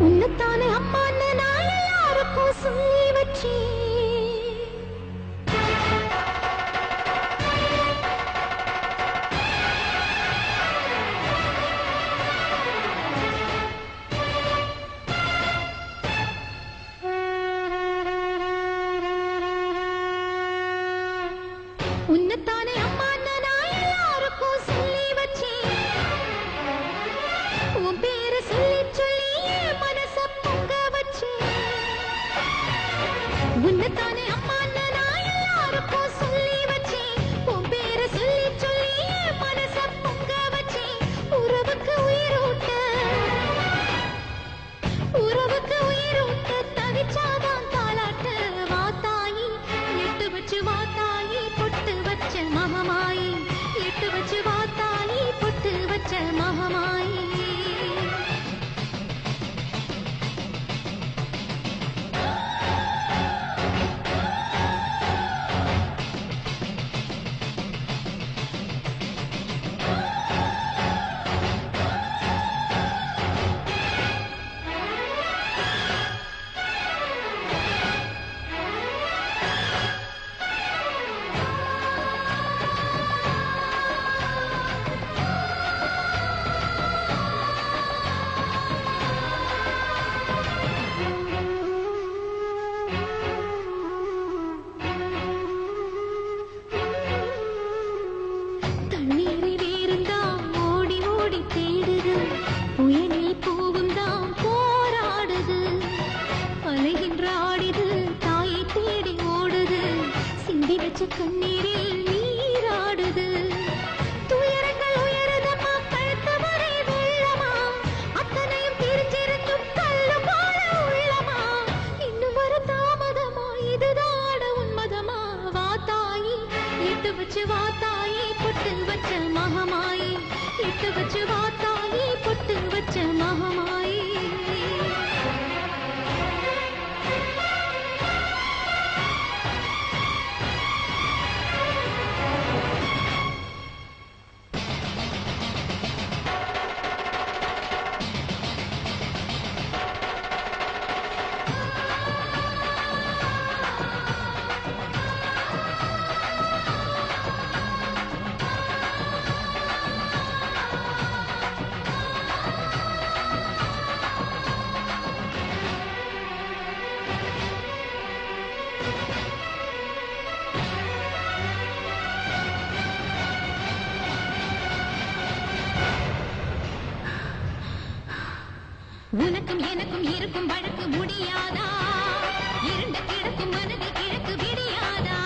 உன்னத்தானே அம்மான்னு நான் எல்லாருக்கும் சொல்லி வச்சேன். உன்னத்தானே அம்மான்னு நான் எல்லாருக்கும் சொல்லி வச்சேன். உன் பேரை சொல்லி சொல்லி மனச பொங்க வச்சேன். உன்னத்தானே அம்மான்னு நான் எல்லாருக்கும் சொல்லி வச்சேன். உன் பேரை சொல்லி சொல்லி மனச பொங்க வச்சேன். உறவுக்கு உயிரூட்ட தவிச்சாதான் தாலாட்ட. வாத்தாயி எட்டு வச்சு வாத்தாயி பொட்டு வச்ச மகமாயி. எட்டு வச்சு வாத்தாயி பொட்டு வச்ச மகமாயி. கண்ணீரில் நீராடுது. துயரங்கள் உயருதமா கழுத்தவரை வெள்ளமா. அத்தனையும் தெரிஞ்சிருக்கும் கல்லு போல உள்ளமா. இன்னும் ஒரு தாமதமா இதுதாட உன்மதமா. வாத்தாயி எட்டு வச்சு வாத்தாயி பொட்டு வச்ச மகமாயி. எட்டு வச்சு வாத்தாயி பொட்டு வச்ச மகமாயி. உனக்கும் எனக்கும் இருக்கும் வழக்கு முடியாதா? இருண்ட கிடக்கும் மனதில் கிழக்கு விடியாதா?